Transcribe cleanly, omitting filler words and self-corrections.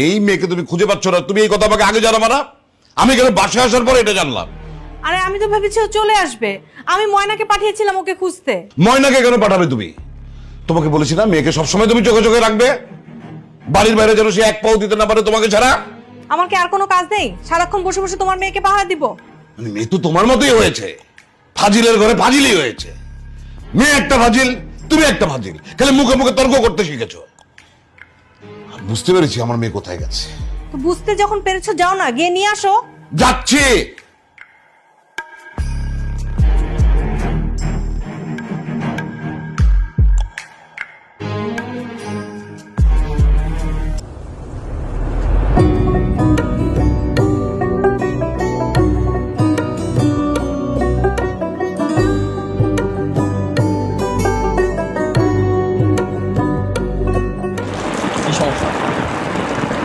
এই মেয়েকে তুমি খুঁজে পাচ্ছ না, তুমি এই কথা আমাকে আগে জানাবা না? আমি কেন বাসায় আসার পরে এটা জানলাম? আরে আমি তো ভেবেছি ও চলে আসবে, আমি ময়নাকে পাঠিয়েছিলাম ওকে খুঁজতে। ময়নাকে কেন পাঠাবে তুমি? তোমাকে বলেছি না মেয়েকে সবসময় তুমি চোখে চোখে রাখবে, বাড়ির বাইরে যেন সে এক পাও দিতে না পারে তোমাকে ছাড়া। আমার কি আর কোনো কাজ নেই সারাক্ষণ বসে বসে তোমার মেয়েকে পাহারা দিব? মানে মেয়ে তো তোমার মতোই হয়েছে, ফাজিলের ঘরে ফাজিলই হয়েছে। মেয়ে একটা ফাজিল, তুমি একটা ফাজিল, খালি মুখে মুখে তর্ক করতে শিখেছো। বুঝতে পেরেছি আমার মেয়ে কোথায় গেছে। তো বুঝতে যখন পেরেছো যাও না, গিয়ে নিয়ে আসো। যাচ্ছি।